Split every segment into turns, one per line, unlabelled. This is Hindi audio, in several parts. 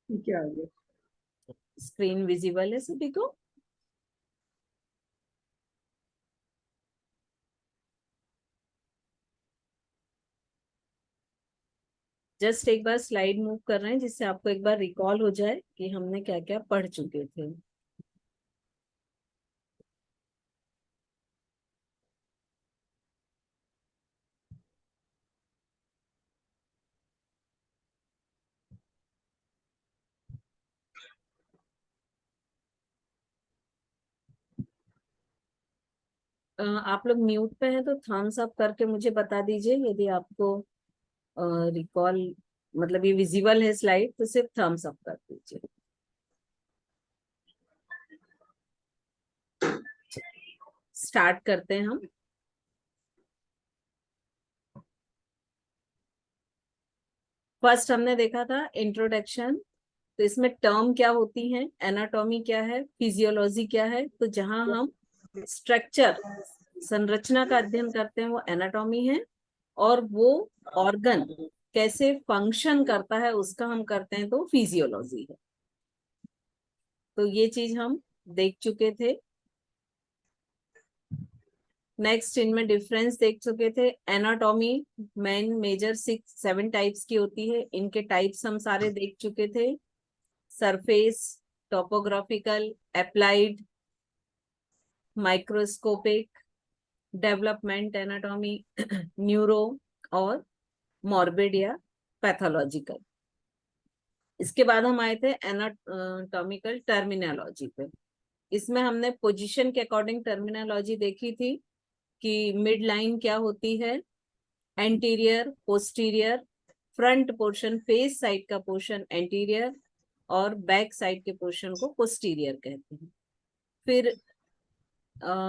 ठीक है, आगे।
स्क्रीन विजिबल है सभी को? जस्ट एक बार स्लाइड मूव कर रहे हैं जिससे आपको एक बार रिकॉल हो जाए कि हमने क्या क्या पढ़ चुके थे। आप लोग म्यूट पे हैं तो थम्स अप करके मुझे बता दीजिए यदि आपको रिकॉल, मतलब ये विजिबल है स्लाइड, तो सिर्फ थम्स अप कर दीजिए। स्टार्ट करते हैं हम। फर्स्ट हमने देखा था इंट्रोडक्शन। तो इसमें टर्म क्या होती हैं, एनाटॉमी क्या है, फिजियोलॉजी क्या है। तो जहां हम स्ट्रक्चर, संरचना का अध्ययन करते हैं वो एनाटॉमी है, और वो ऑर्गन कैसे फंक्शन करता है उसका हम करते हैं तो फिजियोलॉजी है। तो ये चीज हम देख चुके थे। नेक्स्ट इनमें डिफरेंस देख चुके थे। एनाटॉमी मेन मेजर 6-7 टाइप्स की होती है, इनके टाइप्स हम सारे देख चुके थे। Surface, topographical, applied, microscopic, development anatomy, neuro, और मॉर्बिड या पैथोलॉजिकल। इसके बाद हम आए थे एनाटॉमिकल टर्मिनोलॉजी पे। इसमें हमने पोजीशन के अकॉर्डिंग टर्मिनोलॉजी देखी थी कि मिड लाइन क्या होती है, anterior, posterior, front portion, face side का पोर्शन एंटीरियर, और बैक साइड के पोर्शन को पोस्टीरियर कहते हैं। फिर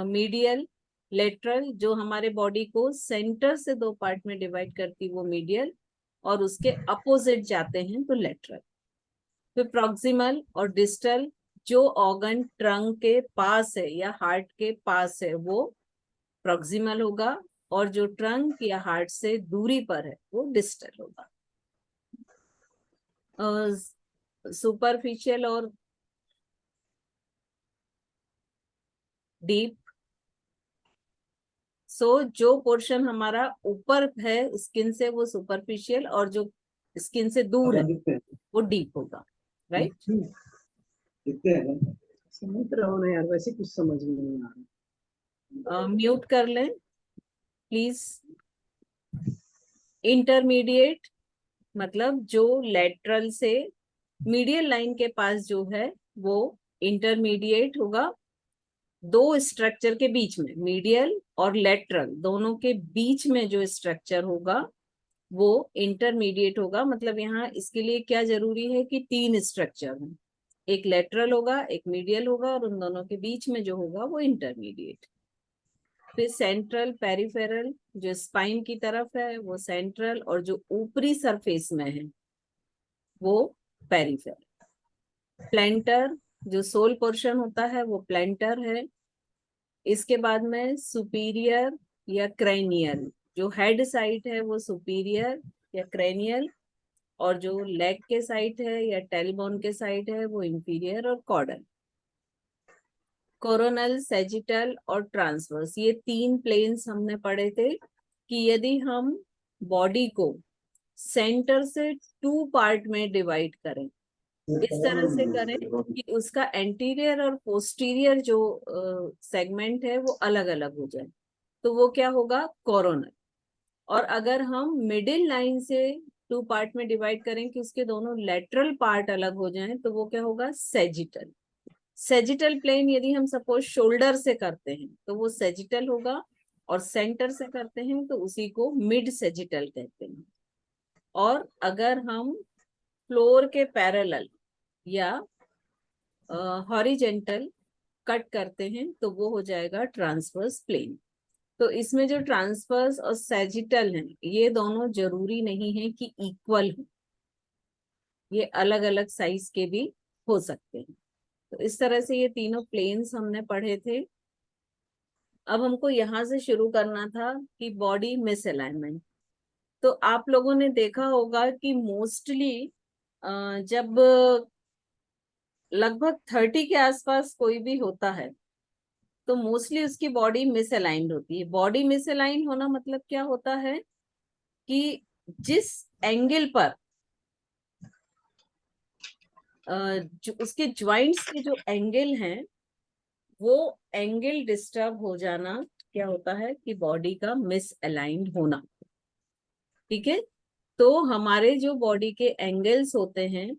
मीडियल, लेटरल, जो हमारे बॉडी को सेंटर से दो पार्ट में डिवाइड करती वो मीडियल, और उसके अपोजिट जाते हैं तो लेटरल। फिर प्रॉक्सिमल और डिस्टल, जो ऑर्गन ट्रंक के पास है या हार्ट के पास है वो प्रॉक्सिमल होगा, और जो ट्रंक या हार्ट से दूरी पर है वो डिस्टल होगा। सुपरफिशियल और डीप। जो पोर्शन हमारा ऊपर है स्किन से वो सुपरफिशियल, और जो स्किन से दूर है वो डीप होगा। राइट?
समझ रहा हूँ ना यार, वैसे कुछ समझ में नहीं आ रहा।
म्यूट कर लें प्लीज। इंटरमीडिएट मतलब जो लेटरल से मीडियल लाइन के पास जो है वो इंटरमीडिएट होगा। दो स्ट्रक्चर के बीच में, मीडियल और लेटरल दोनों के बीच में जो स्ट्रक्चर होगा वो इंटरमीडिएट होगा। मतलब यहाँ इसके लिए क्या जरूरी है कि 3 स्ट्रक्चर हो, एक लेटरल होगा, एक मीडियल होगा, और उन दोनों के बीच में जो होगा वो इंटरमीडिएट। फिर सेंट्रल, पेरिफेरल, जो स्पाइन की तरफ है वो सेंट्रल, और जो ऊपरी सरफेस में है वो पेरिफेरल। प्लेंटर, जो सोल पोर्शन होता है वो प्लेंटर है। इसके बाद में सुपीरियर या क्रेनियल, जो हेड साइड है वो सुपीरियर या क्रेनियल, और जो लेग के साइड है या टेलबोन के साइड है वो इंफीरियर और कॉर्डल। कोरोनल, सेजिटल और ट्रांसवर्स, ये 3 प्लेन्स हमने पढ़े थे कि यदि हम बॉडी को सेंटर से 2 पार्ट में डिवाइड करें, इस तरह से करें कि उसका एंटीरियर और पोस्टीरियर जो सेगमेंट है वो अलग अलग हो जाए, तो वो क्या होगा, कोरोनल। और अगर हम मिडिल लाइन से 2 पार्ट में डिवाइड करें कि उसके दोनों लेटरल पार्ट अलग हो जाएं, तो वो क्या होगा, सेजिटल। सेजिटल प्लेन यदि हम सपोज शोल्डर से करते हैं तो वो सेजिटल होगा, और सेंटर से करते हैं तो उसी को मिड सेजिटल कहते हैं। और अगर हम फ्लोर के पैरेलल या हॉरिजेंटल कट करते हैं तो वो हो जाएगा ट्रांसवर्स प्लेन। तो इसमें जो ट्रांसवर्स और सेजिटल हैं ये दोनों जरूरी नहीं है कि इक्वल हो, ये अलग अलग साइज के भी हो सकते हैं। तो इस तरह से ये तीनों प्लेन्स हमने पढ़े थे। अब हमको यहाँ से शुरू करना था कि बॉडी मिसअलाइनमेंट। तो आप लोगों ने देखा होगा कि मोस्टली जब लगभग 30 के आसपास कोई भी होता है तो मोस्टली उसकी बॉडी मिसअलाइंड होती है। बॉडी मिसअलाइन होना मतलब क्या होता है कि जिस एंगल पर जो उसके ज्वाइंट्स के जो एंगल हैं वो एंगल डिस्टर्ब हो जाना क्या होता है कि बॉडी का मिसअलाइंड होना। ठीक है, तो हमारे जो बॉडी के एंगल्स होते हैं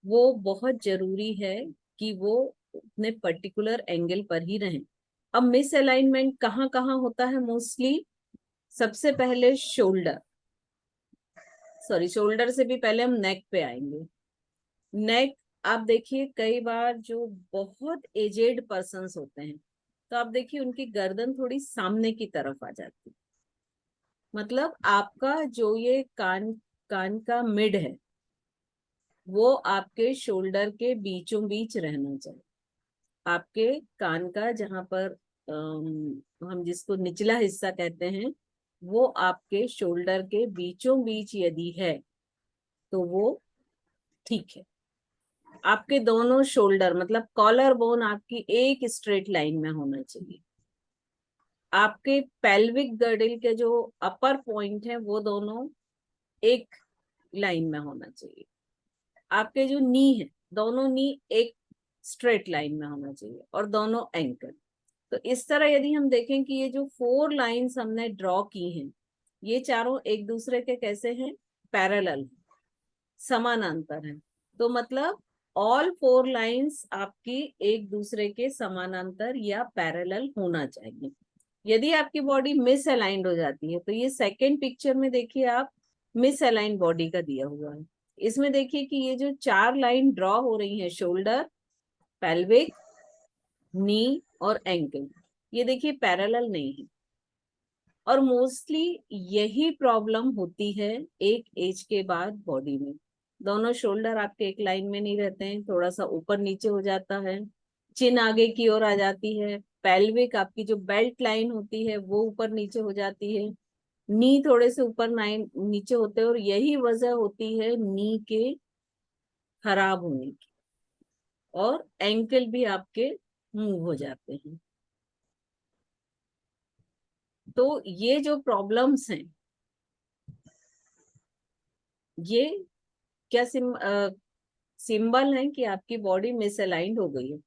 वो बहुत जरूरी है कि वो अपने पर्टिकुलर एंगल पर ही रहें। अब मिसअलाइनमेंट कहाँ कहाँ होता है मोस्टली? सबसे पहले शोल्डर से भी पहले हम नेक पे आएंगे। नेक, आप देखिए कई बार जो बहुत एजेड पर्सन्स होते हैं तो आप देखिए उनकी गर्दन थोड़ी सामने की तरफ आ जाती है। मतलब आपका जो ये कान कान का मिड है वो आपके शोल्डर के बीचों बीच रहना चाहिए। आपके कान का जहां पर हम जिसको निचला हिस्सा कहते हैं वो आपके शोल्डर के बीचों बीच यदि है तो वो ठीक है। आपके दोनों शोल्डर मतलब कॉलर बोन आपकी एक स्ट्रेट लाइन में होना चाहिए। आपके पेल्विक गर्डल के जो अपर पॉइंट है वो दोनों एक लाइन में होना चाहिए। आपके जो नी है दोनों नी एक स्ट्रेट लाइन में होना चाहिए और दोनों एंकल। तो इस तरह यदि हम देखें कि ये जो 4 लाइंस हमने ड्रॉ की हैं ये चारों एक दूसरे के कैसे हैं? पैरेलल, समानांतर हैं। तो मतलब ऑल 4 लाइंस आपकी एक दूसरे के समानांतर या पैरेलल होना चाहिए। यदि आपकी बॉडी मिसअलाइंड हो जाती है तो ये सेकेंड पिक्चर में देखिए आप मिसअलाइंड बॉडी का दिया हुआ है। इसमें देखिए कि ये जो 4 लाइन ड्रॉ हो रही है शोल्डर, पेल्विक, नी और एंकल, ये देखिए पैरेलल नहीं है। और मोस्टली यही प्रॉब्लम होती है एक एज के बाद बॉडी में। दोनों शोल्डर आपके एक लाइन में नहीं रहते हैं, थोड़ा सा ऊपर नीचे हो जाता है, चिन आगे की ओर आ जाती है, पेल्विक आपकी जो बेल्ट लाइन होती है वो ऊपर नीचे हो जाती है, नी थोड़े से ऊपर नीचे होते हैं और यही वजह होती है नी के खराब होने की। और एंकल भी आपके मूव हो जाते हैं। तो ये जो प्रॉब्लम्स हैं ये क्या सिंबल है कि आपकी बॉडी मिसअलाइंड हो गई है।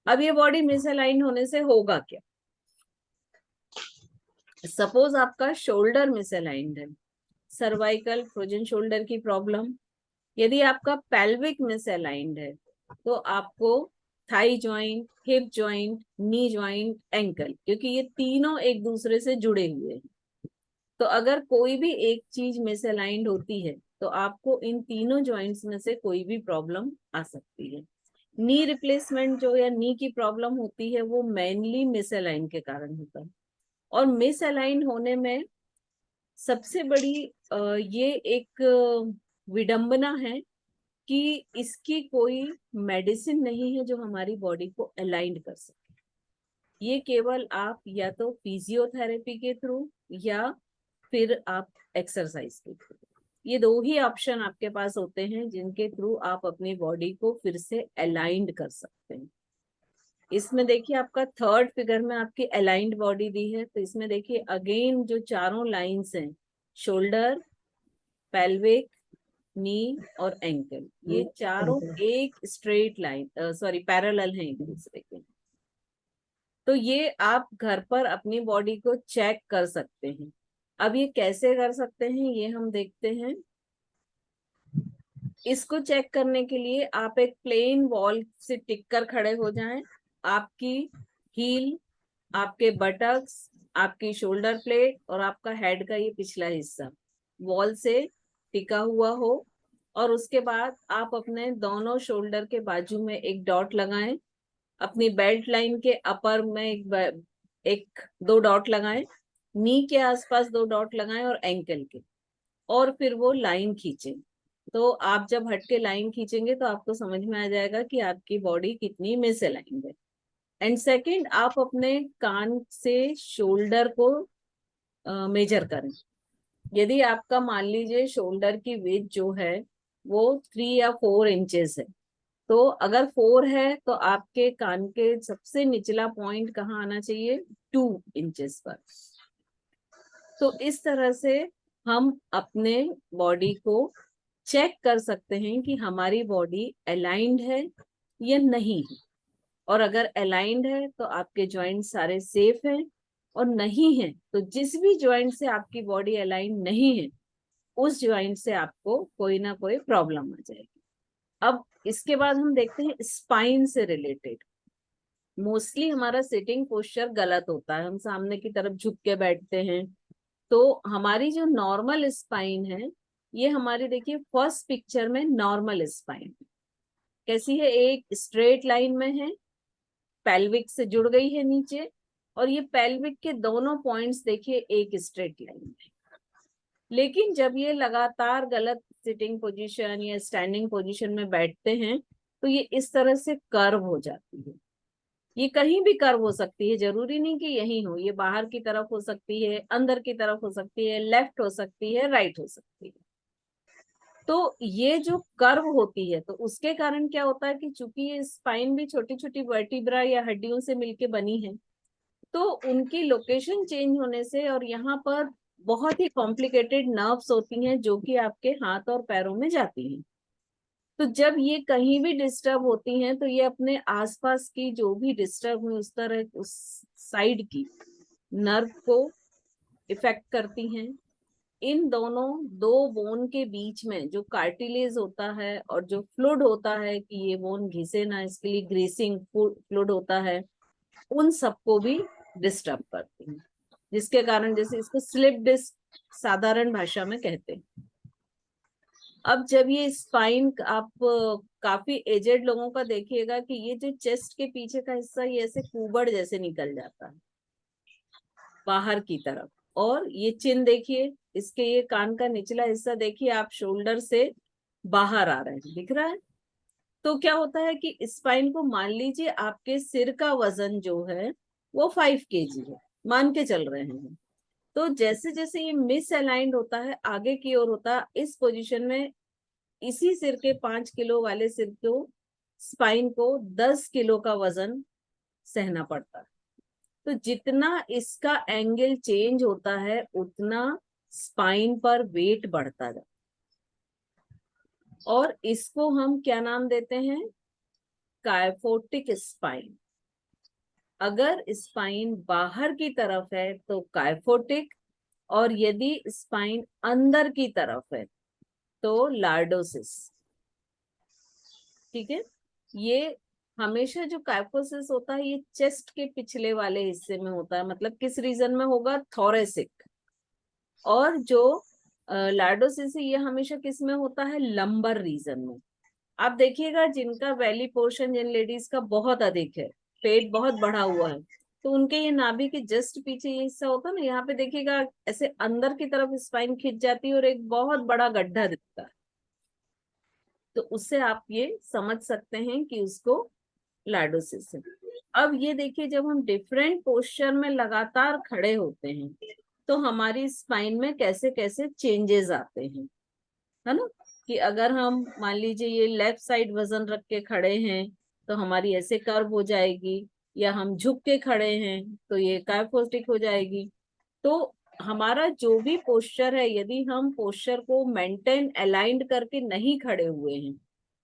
अब ये बॉडी मिसअलाइन होने से होगा क्या? सपोज आपका शोल्डर मिसअलाइंड है, सर्वाइकल फ्रोजन शोल्डर की प्रॉब्लम। यदि आपका पेल्विक मिसअलाइंड है तो आपको thigh joint, hip joint, knee joint, ankle, क्योंकि ये तीनों एक दूसरे से जुड़े हुए हैं। तो अगर कोई भी एक चीज मिसअलाइंड होती है तो आपको इन तीनों जॉइंट्स में से कोई भी प्रॉब्लम आ सकती है। नी रिप्लेसमेंट जो या नी की प्रॉब्लम होती है वो मेनली मिसअलाइन के कारण होता है। और मिसअलाइन होने में सबसे बड़ी ये एक विडंबना है कि इसकी कोई मेडिसिन नहीं है जो हमारी बॉडी को अलाइंड कर सके। ये केवल आप या तो फिजियोथेरेपी के थ्रू या फिर आप एक्सरसाइज के थ्रू, ये दो ही ऑप्शन आपके पास होते हैं जिनके थ्रू आप अपनी बॉडी को फिर से अलाइंड कर सकते हैं। इसमें देखिए आपका थर्ड फिगर में आपकी अलाइंड बॉडी दी है, तो इसमें देखिए अगेन जो चारों लाइंस हैं, शोल्डर, पेल्विक, नी और एंकल, ये चारों एक स्ट्रेट लाइन पैरेलल हैं एक दूसरे के। तो ये आप घर पर अपनी बॉडी को चेक कर सकते हैं। अब ये कैसे कर सकते हैं ये हम देखते हैं। इसको चेक करने के लिए आप एक प्लेन वॉल से टिक कर खड़े हो जाएं। आपकी हील, आपके बटक्स, आपकी शोल्डर प्लेट और आपका हेड का ये पिछला हिस्सा वॉल से टिका हुआ हो। और उसके बाद आप अपने दोनों शोल्डर के बाजू में एक डॉट लगाएं, अपनी बेल्ट लाइन के अपर में एक दो डॉट लगाएं, नी के आसपास दो डॉट लगाएं और एंकल के, और फिर वो लाइन खींचें। तो आप जब हट के लाइन खींचेंगे तो आपको समझ में आ जाएगा कि आपकी बॉडी कितनी मिसअलाइंड है। एंड सेकेंड, आप अपने कान से शोल्डर को मेजर करें। यदि आपका मान लीजिए शोल्डर की विड्थ जो है वो 3 या 4 इंचेस है। तो अगर 4 है तो आपके कान के सबसे निचला पॉइंट कहाँ आना चाहिए, 2 इंचेस पर। तो इस तरह से हम अपने बॉडी को चेक कर सकते हैं कि हमारी बॉडी अलाइंड है या नहीं है। और अगर अलाइंड है तो आपके जॉइंट सारे सेफ हैं, और नहीं है तो जिस भी जॉइंट से आपकी बॉडी अलाइन नहीं है उस जॉइंट से आपको कोई ना कोई प्रॉब्लम आ जाएगी। अब इसके बाद हम देखते हैं स्पाइन से रिलेटेड। मोस्टली हमारा सिटिंग पोस्चर गलत होता है, हम सामने की तरफ झुक के बैठते हैं। तो हमारी जो नॉर्मल स्पाइन है, ये हमारी देखिए फर्स्ट पिक्चर में नॉर्मल स्पाइन कैसी है, एक स्ट्रेट लाइन में है, पेल्विक से जुड़ गई है नीचे, और ये पेल्विक के दोनों पॉइंट्स देखिए एक स्ट्रेट लाइन में। लेकिन जब ये लगातार गलत सिटिंग पोजीशन या स्टैंडिंग पोजीशन में बैठते हैं तो ये इस तरह से कर्व हो जाती है। ये कहीं भी कर्व हो सकती है, जरूरी नहीं कि यही हो, ये बाहर की तरफ हो सकती है, अंदर की तरफ हो सकती है, लेफ्ट हो सकती है, राइट हो सकती है। तो ये जो कर्व होती है तो उसके कारण क्या होता है कि चूंकि ये स्पाइन भी छोटी छोटी वर्टिब्रा या हड्डियों से मिलके बनी है, तो उनकी लोकेशन चेंज होने से, और यहाँ पर बहुत ही कॉम्प्लिकेटेड नर्व्स होती हैं जो कि आपके हाथ और पैरों में जाती हैं। तो जब ये कहीं भी डिस्टर्ब होती हैं तो ये अपने आसपास की जो भी डिस्टर्ब हुई उस तरह उस साइड की नर्व को इफेक्ट करती हैं। इन दोनों दो बोन के बीच में जो कार्टिलेज होता है और जो फ्लूइड होता है कि ये बोन घिसे ना, इसके लिए ग्रीसिंग फ्लूइड होता है, उन सबको भी डिस्टर्ब करती हैं, जिसके कारण जैसे इसको स्लिप डिस्क साधारण भाषा में कहते हैं। अब जब ये स्पाइन आप काफी एजेड लोगों का देखिएगा कि ये जो चेस्ट के पीछे का हिस्सा ये ऐसे कुबड़ जैसे निकल जाता है बाहर की तरफ, और ये चिन देखिए, इसके ये कान का निचला हिस्सा देखिए आप शोल्डर से बाहर आ रहे हैं, दिख रहा है। तो क्या होता है कि स्पाइन को, मान लीजिए आपके सिर का वजन जो है वो 5 kg है, मान के चल रहे हैं, तो जैसे जैसे ये मिस अलाइंड होता है आगे की ओर होता है, इस पोजीशन में इसी सिर के 5 किलो वाले सिर को, स्पाइन को 10 किलो का वजन सहना पड़ता है। तो जितना इसका एंगल चेंज होता है उतना स्पाइन पर वेट बढ़ता जाता है, और इसको हम क्या नाम देते हैं, कायफोटिक स्पाइन। अगर स्पाइन बाहर की तरफ है तो कायफोटिक, और यदि स्पाइन अंदर की तरफ है तो लार्डोसिस। ठीक है, ये हमेशा जो काइफोसिस होता है ये चेस्ट के पिछले वाले हिस्से में होता है, मतलब किस रीजन में होगा, थोरेसिक। और जो लार्डोसिस है ये हमेशा किस में होता है, लंबर रीजन में। आप देखिएगा जिनका वैली पोर्शन, जिन लेडीज का बहुत अधिक है, पेट बहुत बढ़ा हुआ है, तो उनके ये नाभि के जस्ट पीछे ये हिस्सा होता है ना, यहाँ पे देखिएगा ऐसे अंदर की तरफ स्पाइन खिंच जाती है और एक बहुत बड़ा गड्ढा दिखता है। तो उससे आप ये समझ सकते हैं कि उसको लार्डोसिस है। अब ये देखिए जब हम डिफरेंट पोस्चर में लगातार खड़े होते हैं तो हमारी स्पाइन में कैसे कैसे चेंजेस आते हैं, है ना। कि अगर हम मान लीजिए ये लेफ्ट साइड वजन रख के खड़े हैं तो हमारी ऐसे कर्व हो जाएगी, या हम झुक के खड़े हैं तो ये काइफोटिक हो जाएगी। तो हमारा जो भी पोस्चर है, यदि हम पोस्चर को मेंटेन अलाइंड करके नहीं खड़े हुए हैं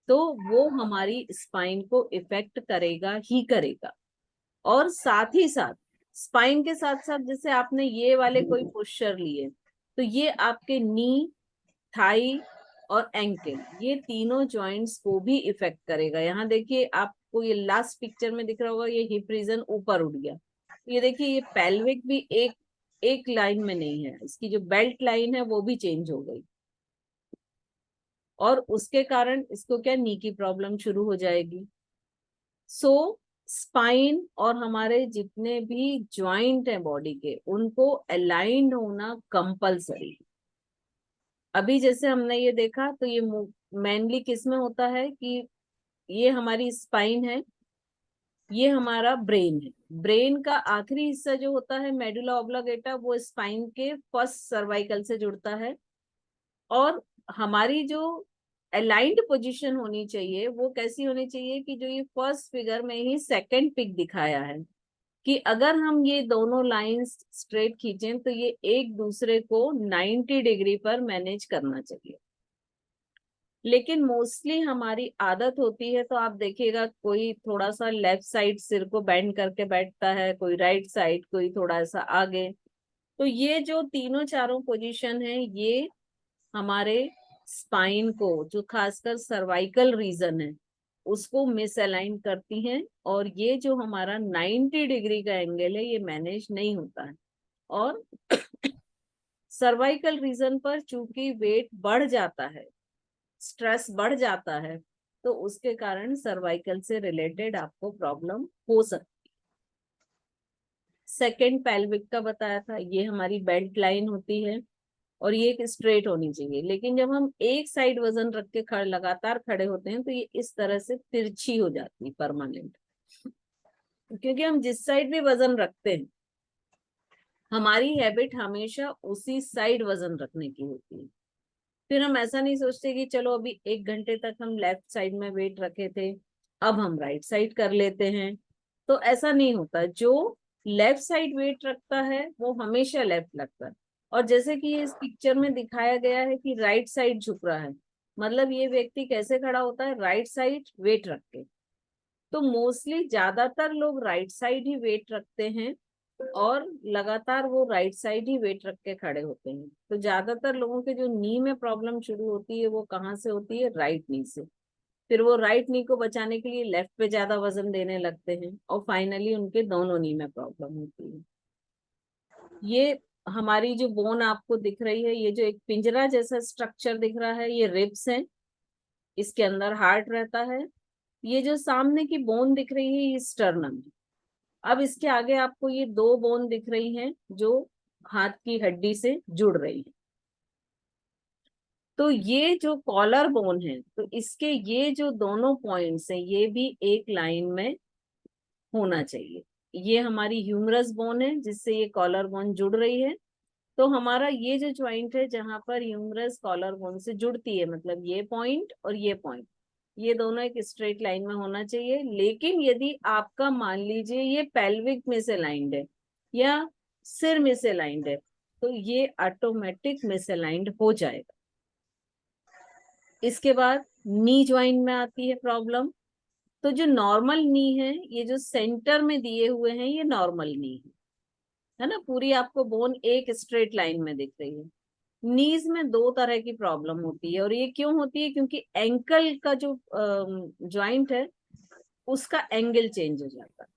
तो वो हमारी स्पाइन को इफेक्ट करेगा ही करेगा। और साथ ही साथ स्पाइन के साथ साथ जैसे आपने ये वाले कोई पोस्चर लिए तो ये आपके नी, थाई और एंकल, ये तीनों जॉइंट्स को भी इफेक्ट करेगा। यहाँ देखिए आपको ये लास्ट पिक्चर में दिख रहा होगा, ये हिप रीजन ऊपर उठ गया। ये देखिए ये पेल्विक भी एक एक लाइन में नहीं है, इसकी जो बेल्ट लाइन है वो भी चेंज हो गई, और उसके कारण इसको क्या, नी की प्रॉब्लम शुरू हो जाएगी। सो स्पाइन और हमारे जितने भी ज्वाइंट हैं बॉडी के, उनको अलाइंड होना कंपलसरी। अभी जैसे हमने ये देखा तो ये मेनली किस में होता है कि ये हमारी स्पाइन है, ये हमारा ब्रेन है। ब्रेन का आखिरी हिस्सा जो होता है मेडुला ऑब्लांगेटा, वो स्पाइन के फर्स्ट सर्वाइकल से जुड़ता है। और हमारी जो अलाइंड पोजीशन होनी चाहिए, वो कैसी होनी चाहिए कि जो ये फर्स्ट फिगर में ही सेकंड पिक दिखाया है कि अगर हम ये दोनों लाइंस स्ट्रेट खींचें तो ये एक दूसरे को 90 डिग्री पर मैनेज करना चाहिए। लेकिन मोस्टली हमारी आदत होती है, तो आप देखिएगा कोई थोड़ा सा लेफ्ट साइड सिर को बेंड करके बैठता है, कोई राइट साइड, कोई थोड़ा सा आगे। तो ये जो तीनों चारों पोजीशन है ये हमारे स्पाइन को, जो खासकर सर्वाइकल रीजन है, उसको मिसअलाइन करती हैं, और ये जो हमारा 90 डिग्री का एंगल है ये मैनेज नहीं होता है। और सर्वाइकल रीजन पर चूंकि वेट बढ़ जाता है, स्ट्रेस बढ़ जाता है, तो उसके कारण सर्वाइकल से रिलेटेड आपको प्रॉब्लम हो सकती है। सेकंड पेल्विक का बताया था, ये हमारी बेल्ट लाइन होती है और ये एक स्ट्रेट होनी चाहिए। लेकिन जब हम एक साइड वजन रख के लगातार खड़े होते हैं तो ये इस तरह से तिरछी हो जाती है परमानेंट, क्योंकि हम जिस साइड भी वजन रखते हैं हमारी हैबिट हमेशा उसी साइड वजन रखने की होती है। फिर हम ऐसा नहीं सोचते कि चलो अभी 1 घंटे तक हम लेफ्ट साइड में वेट रखे थे, अब हम राइट साइड कर लेते हैं। तो ऐसा नहीं होता, जो लेफ्ट साइड वेट रखता है वो हमेशा लेफ्ट लगता है। और जैसे कि इस पिक्चर में दिखाया गया है कि राइट साइड झुक रहा है, मतलब ये व्यक्ति कैसे खड़ा होता है, राइट साइड वेट रख के। तो मोस्टली ज्यादातर लोग राइट साइड ही वेट रखते हैं और लगातार वो राइट साइड ही वेट रख के खड़े होते हैं। तो ज्यादातर लोगों के जो नी में प्रॉब्लम शुरू होती है वो कहाँ से होती है, राइट नी से। फिर वो राइट नी को बचाने के लिए लेफ्ट पे ज्यादा वजन देने लगते हैं और फाइनली उनके दोनों नी में प्रॉब्लम होती है। ये हमारी जो बोन आपको दिख रही है, ये जो एक पिंजरा जैसा स्ट्रक्चर दिख रहा है, ये रिब्स है, इसके अंदर हार्ट रहता है। ये जो सामने की बोन दिख रही है ये स्टर्नम है। अब इसके आगे आपको ये 2 बोन दिख रही हैं जो हाथ की हड्डी से जुड़ रही है। तो ये जो कॉलर बोन है, तो इसके ये जो दोनों पॉइंट्स हैं ये भी एक लाइन में होना चाहिए। ये हमारी ह्यूमरस बोन है जिससे ये कॉलर बोन जुड़ रही है। तो हमारा ये जो ज्वाइंट है जहां पर ह्यूमरस कॉलर बोन से जुड़ती है, मतलब ये पॉइंट और ये पॉइंट, ये दोनों एक स्ट्रेट लाइन में होना चाहिए। लेकिन यदि आपका मान लीजिए ये पेल्विक में से अलाइंड है या सिर में से अलाइंड है, तो ये ऑटोमेटिक मिसअलाइंड हो जाएगा। इसके बाद नी ज्वाइंट में आती है प्रॉब्लम। तो जो नॉर्मल नी है, ये जो सेंटर में दिए हुए हैं ये नॉर्मल नी है ना, पूरी आपको बोन एक स्ट्रेट लाइन में दिख रही है। नीज में 2 तरह की प्रॉब्लम होती है, और ये क्यों होती है, क्योंकि एंकल का जो ज्वाइंट है उसका एंगल चेंज हो जाता है।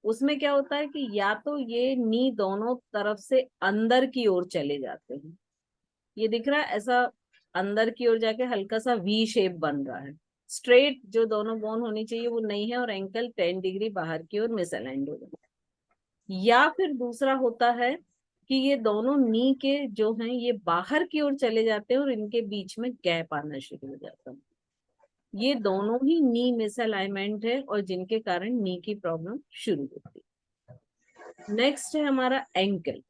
उसमें क्या होता है कि या तो ये नी दोनों तरफ से अंदर की ओर चले जाते हैं, ये दिख रहा है ऐसा, अंदर की ओर जाके हल्का सा वी शेप बन रहा है। स्ट्रेट जो दोनों बोन होनी चाहिए वो नहीं है और एंकल 10 डिग्री बाहर की ओर मिसअलाइंड हो जाता है। या फिर दूसरा होता है कि ये दोनों नी के जो हैं ये बाहर की ओर चले जाते हैं और इनके बीच में गैप आना शुरू हो जाता है। ये दोनों ही नी मिसअलाइनमेंट है और जिनके कारण नी की प्रॉब्लम शुरू होती है। नेक्स्ट है हमारा एंकल।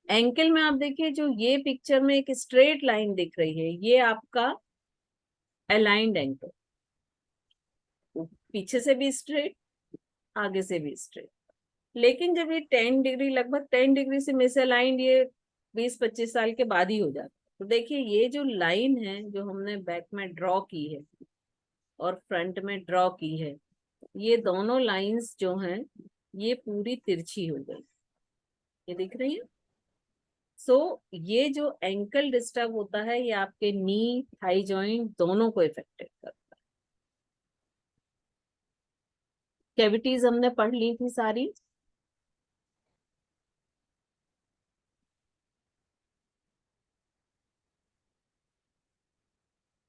एंकल में आप देखिए जो ये पिक्चर में एक स्ट्रेट लाइन दिख रही है, ये आपका अलाइंड एंकल, पीछे से भी स्ट्रेट, आगे से भी स्ट्रेट। लेकिन जब ये 10 डिग्री, लगभग 10 डिग्री से मिसअलाइंड ये 20-25 साल के बाद ही हो जाता है। तो देखिए ये जो लाइन है जो हमने बैक में ड्रॉ की है और फ्रंट में ड्रॉ की है, ये दोनों लाइंस जो हैं ये पूरी तिरछी हो गई, ये दिख रही है। सो ये जो एंकल डिस्टर्ब होता है ये आपके नी थाई जॉइंट दोनों को इफेक्टेड करता है। कैविटीज हमने पढ़ ली थी सारी।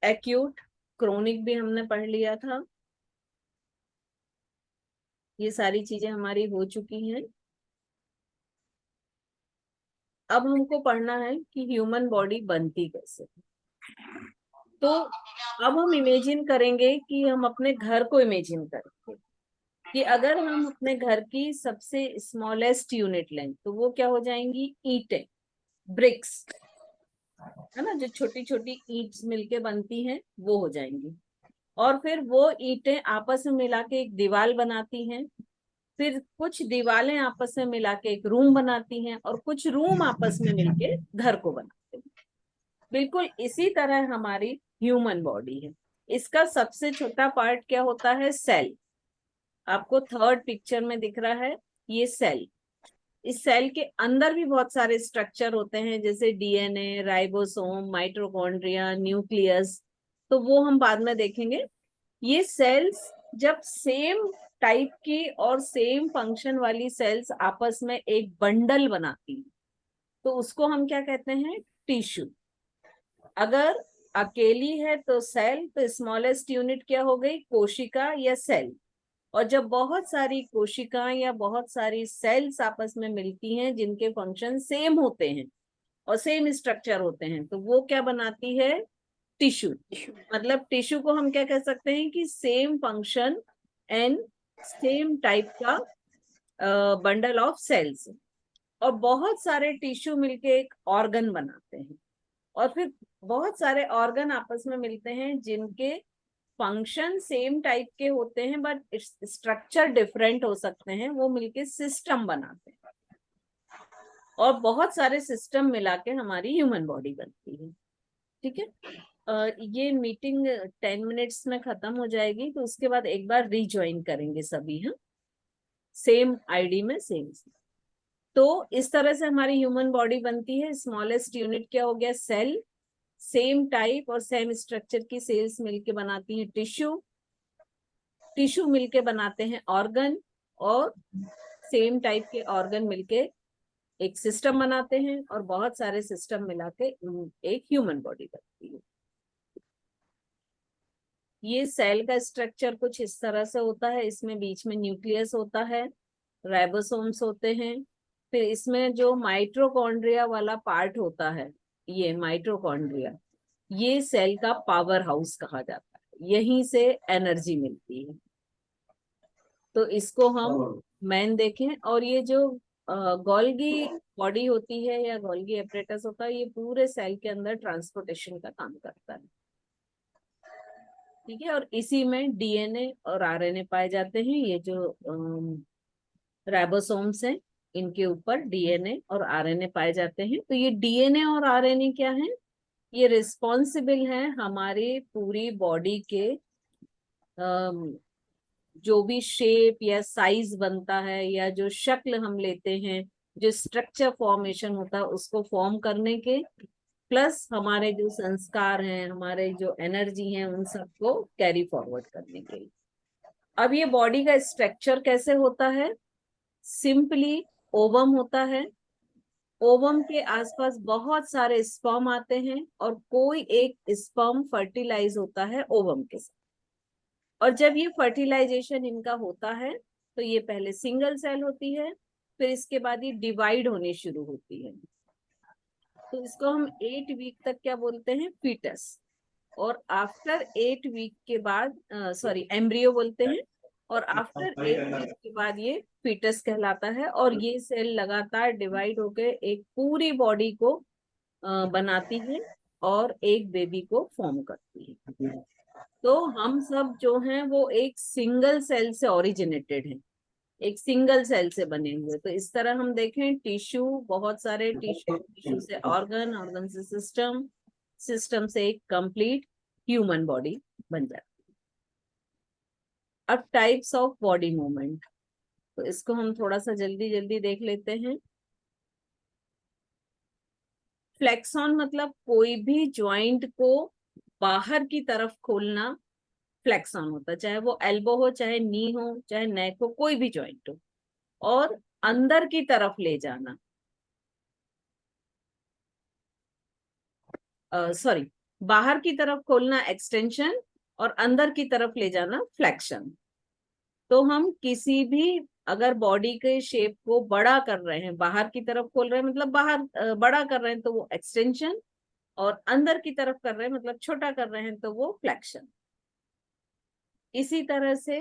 एक्यूट, क्रोनिक भी हमने पढ़ लिया था। ये सारी चीजें हमारी हो चुकी हैं। अब हमको पढ़ना है कि ह्यूमन बॉडी बनती कैसे। तो अब हम इमेजिन करेंगे कि हम अपने घर को इमेजिन करेंगे कि अगर हम अपने घर की सबसे स्मॉलेस्ट यूनिट लें तो वो क्या हो जाएंगी, ईंटें, ब्रिक्स। है ना, जो छोटी छोटी ईंट्स मिलके बनती हैं वो हो जाएंगी, और फिर वो ईंटें आपस में मिला के एक दीवार बनाती हैं, फिर कुछ दीवारें आपस में मिला के एक रूम बनाती हैं, और कुछ रूम आपस में मिलके घर को बनाते हैं। बिल्कुल इसी तरह हमारी ह्यूमन बॉडी है। इसका सबसे छोटा पार्ट क्या होता है? सेल। आपको थर्ड पिक्चर में दिख रहा है ये सेल। इस सेल के अंदर भी बहुत सारे स्ट्रक्चर होते हैं, जैसे डीएनए, राइबोसोम, माइटोकॉन्ड्रिया, न्यूक्लियस, तो वो हम बाद में देखेंगे। ये सेल्स जब सेम टाइप की और सेम फंक्शन वाली सेल्स आपस में एक बंडल बनाती हैं, तो उसको हम क्या कहते हैं? टिश्यू। अगर अकेली है तो सेल, तो स्मॉलेस्ट यूनिट क्या हो गई? कोशिका या सेल। और जब बहुत सारी कोशिकाएं या बहुत सारी सेल्स आपस में मिलती हैं जिनके फंक्शन सेम होते हैं और सेम स्ट्रक्चर होते हैं, तो वो क्या बनाती है? टिश्यू। मतलब टिश्यू को हम क्या कह सकते हैं कि same function and same type का बंडल ऑफ सेल्स। और बहुत सारे टिश्यू मिलके एक ऑर्गन बनाते हैं, और फिर बहुत सारे ऑर्गन आपस में मिलते हैं जिनके फंक्शन सेम टाइप के होते हैं बट स्ट्रक्चर डिफरेंट हो सकते हैं, वो मिलके सिस्टम बनाते हैं, और बहुत सारे सिस्टम मिला के हमारी ह्यूमन बॉडी बनती है। ठीक है। ये मीटिंग 10 मिनट्स में खत्म हो जाएगी, तो उसके बाद एक बार रीज्वाइन करेंगे सभी, हाँ, सेम आईडी में सेम। तो इस तरह से हमारी ह्यूमन बॉडी बनती है। स्मॉलेस्ट यूनिट क्या हो गया? सेल। सेम टाइप और सेम स्ट्रक्चर की सेल्स मिलके बनाती हैं टिश्यू। टिश्यू मिलके बनाते हैं ऑर्गन, और सेम टाइप के ऑर्गन मिलके एक सिस्टम बनाते हैं, और बहुत सारे सिस्टम मिला के एक ह्यूमन बॉडी बनती है। ये सेल का स्ट्रक्चर कुछ इस तरह से होता है। इसमें बीच में न्यूक्लियस होता है, राइबोसोम्स होते हैं, फिर इसमें जो माइटोकॉन्ड्रिया वाला पार्ट होता है, ये माइटोकॉन्ड्रिया, ये सेल का पावर हाउस कहा जाता है, यहीं से एनर्जी मिलती है। तो इसको हम मैन देखें। और ये जो गोल्गी बॉडी होती है या गोल्गी एपरेटस होता है, ये पूरे सेल के अंदर ट्रांसपोर्टेशन का काम करता है। ठीक है। और इसी में डीएनए और आरएनए पाए जाते हैं। ये जो राइबोसोम्स हैं, इनके ऊपर डीएनए और आरएनए पाए जाते हैं। तो ये डीएनए और आरएनए क्या है? ये रिस्पॉन्सिबल है हमारी पूरी बॉडी के जो भी शेप या साइज बनता है, या जो शक्ल हम लेते हैं, जो स्ट्रक्चर फॉर्मेशन होता है, उसको फॉर्म करने के, प्लस हमारे जो संस्कार हैं, हमारे जो एनर्जी हैं, उन सबको कैरी फॉरवर्ड करने के लिए। अब ये बॉडी का स्ट्रक्चर कैसे होता है? सिंपली ओवम होता है। ओवम के आसपास बहुत सारे स्पर्म आते हैं, और कोई एक स्पर्म फर्टिलाइज होता है ओवम के साथ। और जब ये फर्टिलाइजेशन इनका होता है, तो ये पहले सिंगल सेल होती है, फिर इसके बाद ये डिवाइड होनी शुरू होती है। तो इसको हम 8 वीक तक क्या बोलते हैं? फीटस। और आफ्टर 8 वीक के बाद, सॉरी, एम्ब्रियो बोलते हैं, और आफ्टर 8 वीक के बाद ये फीटस कहलाता है। और ये सेल लगातार डिवाइड होकर एक पूरी बॉडी को बनाती है, और एक बेबी को फॉर्म करती है। तो हम सब जो हैं वो एक सिंगल सेल से ओरिजिनेटेड हैं, एक सिंगल सेल से बने हुए। तो इस तरह हम देखें, टिश्यू, बहुत सारे टिश्यू, टिश्यू से ऑर्गन, ऑर्गन से सिस्टम, सिस्टम से एक कंप्लीट ह्यूमन बॉडी बन जाती है। अब टाइप्स ऑफ बॉडी मूवमेंट, तो इसको हम थोड़ा सा जल्दी जल्दी देख लेते हैं। फ्लेक्सॉन मतलब कोई भी ज्वाइंट को बाहर की तरफ खोलना फ्लेक्सॉन होता है, चाहे वो एल्बो हो, चाहे नी हो, चाहे नेक हो, कोई भी ज्वाइंट हो, और अंदर की तरफ ले जाना, सॉरी, बाहर की तरफ खोलना एक्सटेंशन, और अंदर की तरफ ले जाना फ्लेक्शन। तो हम किसी भी अगर बॉडी के शेप को बड़ा कर रहे हैं, बाहर की तरफ खोल रहे हैं मतलब बाहर बड़ा कर रहे हैं, तो वो एक्सटेंशन, और अंदर की तरफ कर रहे हैं मतलब छोटा कर रहे हैं, तो वो फ्लेक्शन। इसी तरह से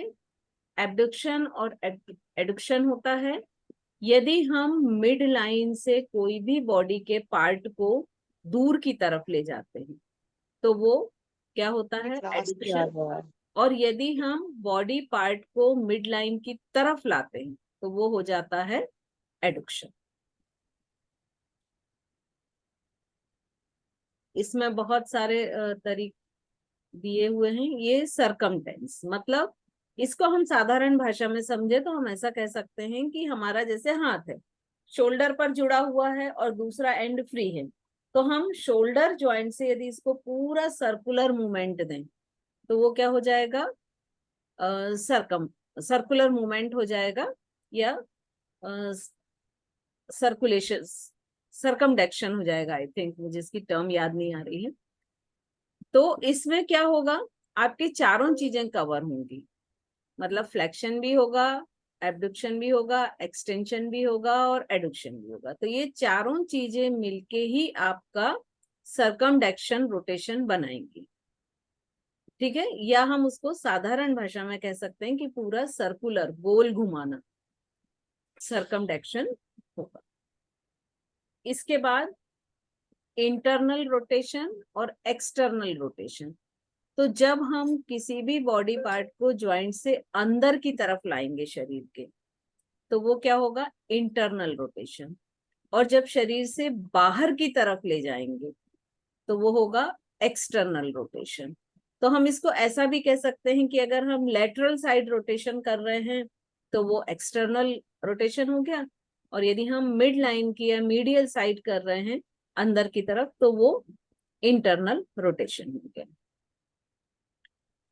एबडक्शन और एडक्शन होता है। यदि हम मिड लाइन से कोई भी बॉडी के पार्ट को दूर की तरफ ले जाते हैं तो वो क्या होता है,
क्लास में आ
एडुक्शन।
रहा है।
और यदि हम बॉडी पार्ट को मिड लाइन की तरफ लाते हैं तो वो हो जाता है एडुक्शन। इसमें बहुत सारे तरीके दिए हुए हैं। ये सरकमटेंस, मतलब इसको हम साधारण भाषा में समझे तो हम ऐसा कह सकते हैं कि हमारा जैसे हाथ है, शोल्डर पर जुड़ा हुआ है और दूसरा एंड फ्री है, तो हम शोल्डर जॉइंट से यदि इसको पूरा सर्कुलर मूवमेंट दें तो वो क्या हो जाएगा, सरकम सर्कुलर मूवमेंट हो जाएगा, या सर्कुलेशन, सरकमडक्शन हो जाएगा। आई थिंक मुझे इसकी टर्म याद नहीं आ रही है। तो इसमें क्या होगा, आपकी चारों चीजें कवर होंगी, मतलब फ्लेक्शन भी होगा, एब्डक्शन भी होगा, एक्सटेंशन भी होगा और एडुक्शन भी होगा। तो ये चारों चीजें मिलके ही आपका सरकमडक्शन रोटेशन बनाएंगी। ठीक है, या हम उसको साधारण भाषा में कह सकते हैं कि पूरा सर्कुलर गोल घुमाना सरकमडक्शन होगा। इसके बाद इंटरनल रोटेशन और एक्सटर्नल रोटेशन। तो जब हम किसी भी बॉडी पार्ट को ज्वाइंट से अंदर की तरफ लाएंगे शरीर के, तो वो क्या होगा, इंटरनल रोटेशन। और जब शरीर से बाहर की तरफ ले जाएंगे तो वो होगा एक्सटर्नल रोटेशन। तो हम इसको ऐसा भी कह सकते हैं कि अगर हम लेटरल साइड रोटेशन कर रहे हैं तो वो एक्सटर्नल रोटेशन हो गया, और यदि हम मिड लाइन की या मीडियल साइड कर रहे हैं अंदर की तरफ तो वो इंटरनल रोटेशन हो गया।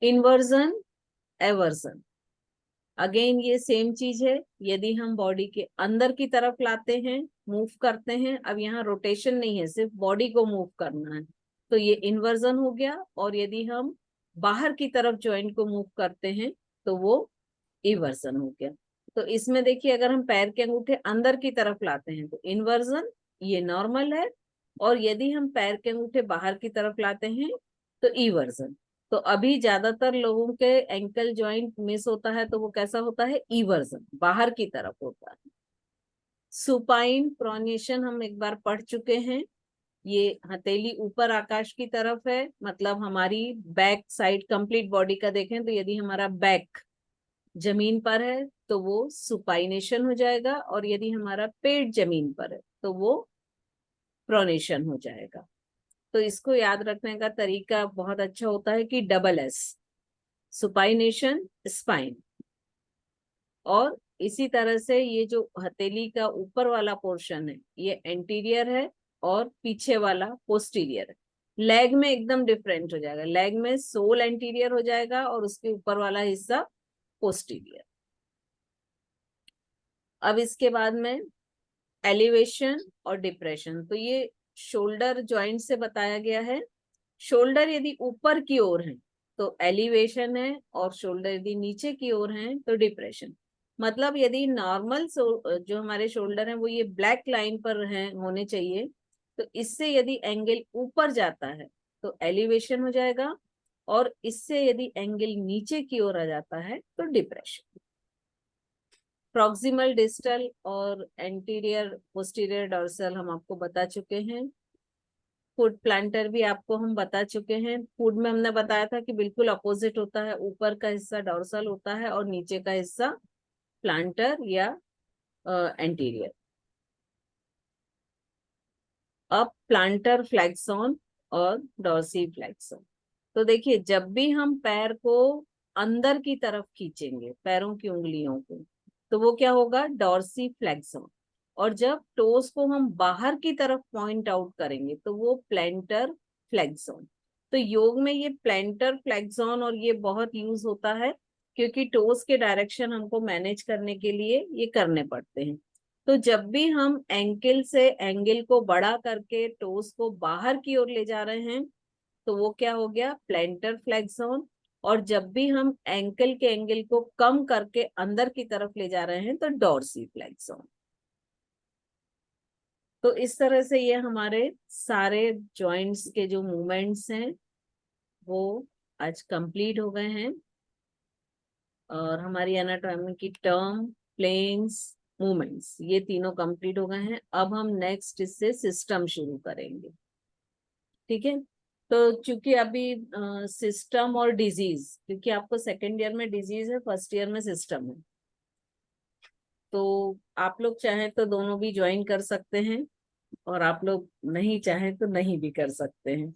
इन्वर्जन, एवर्जन, अगेन ये सेम चीज है। यदि हम बॉडी के अंदर की तरफ लाते हैं, मूव करते हैं, अब यहाँ रोटेशन नहीं है, सिर्फ बॉडी को मूव करना है, तो ये इन्वर्जन हो गया। और यदि हम बाहर की तरफ जॉइंट को मूव करते हैं तो वो इवर्जन हो गया। तो इसमें देखिए, अगर हम पैर के अंगूठे अंदर की तरफ लाते हैं तो इन्वर्जन, ये नॉर्मल है। और यदि हम पैर के अंगूठे बाहर की तरफ लाते हैं तो इवर्जन। तो अभी ज्यादातर लोगों के एंकल जॉइंट मिस होता है, तो वो कैसा होता है, इवर्जन, बाहर की तरफ होता है। सुपाइन प्रोनेशन हम एक बार पढ़ चुके हैं। ये हथेली ऊपर आकाश की तरफ है, मतलब हमारी बैक साइड कंप्लीट बॉडी का देखें तो यदि हमारा बैक जमीन पर है तो वो सुपाइनेशन हो जाएगा, और यदि हमारा पेट जमीन पर है तो वो प्रोनेशन हो जाएगा। तो इसको याद रखने का तरीका बहुत अच्छा होता है कि डबल एस, सुपाइनेशन, स्पाइन। और इसी तरह से ये जो हथेली का ऊपर वाला पोर्शन है ये एंटीरियर है और पीछे वाला पोस्टीरियर है। लेग में एकदम डिफरेंट हो जाएगा, लेग में सोल एंटीरियर हो जाएगा और उसके ऊपर वाला हिस्सा पोस्टीरियर। अब इसके बाद में एलिवेशन और डिप्रेशन, तो ये शोल्डर जॉइंट से बताया गया है। शोल्डर यदि ऊपर की ओर है तो एलिवेशन है, और शोल्डर यदि नीचे की ओर है तो डिप्रेशन। मतलब यदि नॉर्मल जो हमारे शोल्डर है वो ये ब्लैक लाइन पर है होने चाहिए, तो इससे यदि एंगल ऊपर जाता है तो एलिवेशन हो जाएगा, और इससे यदि एंगल नीचे की ओर आ जाता है तो डिप्रेशन। प्रॉक्सिमल डिस्टल और एंटीरियर पोस्टीरियर डॉर्सल हम आपको बता चुके हैं। फुट प्लांटर भी आपको हम बता चुके हैं। फुट में हमने बताया था कि बिल्कुल अपोजिट होता है, ऊपर का हिस्सा डॉर्सल होता है और नीचे का हिस्सा प्लांटर या एंटीरियर। अब प्लांटर फ्लैक्सॉन और डॉर्सी फ्लैक्सॉन। तो देखिए, जब भी हम पैर को अंदर की तरफ खींचेंगे, पैरों की उंगलियों को, तो वो क्या होगा, डॉर्सी फ्लैक्सॉन। और जब टोस को हम बाहर की तरफ पॉइंट आउट करेंगे तो वो प्लेंटर फ्लैक्सॉन। तो योग में ये प्लेंटर फ्लैक्सॉन और ये बहुत यूज होता है, क्योंकि टोस के डायरेक्शन हमको मैनेज करने के लिए ये करने पड़ते हैं। तो जब भी हम एंकल से एंगल को बड़ा करके टोस को बाहर की ओर ले जा रहे हैं तो वो क्या हो गया, प्लेंटर फ्लैक्सॉन। और जब भी हम एंकल के एंगल को कम करके अंदर की तरफ ले जा रहे हैं तो डॉर्सी फ्लैक्सॉन। तो इस तरह से ये हमारे सारे जॉइंट्स के जो मूवमेंट्स हैं वो आज कंप्लीट हो गए हैं, और हमारी एनाटॉमी की टर्म, प्लेन्स, मूवमेंट्स, ये तीनों कंप्लीट हो गए हैं। अब हम नेक्स्ट इससे सिस्टम शुरू करेंगे। ठीक है। तो चूंकि अभी सिस्टम और डिजीज, क्योंकि आपको सेकेंड ईयर में डिजीज है, फर्स्ट ईयर में सिस्टम है, तो आप लोग चाहें तो दोनों भी ज्वाइन कर सकते हैं, और आप लोग नहीं चाहें तो नहीं भी कर सकते हैं।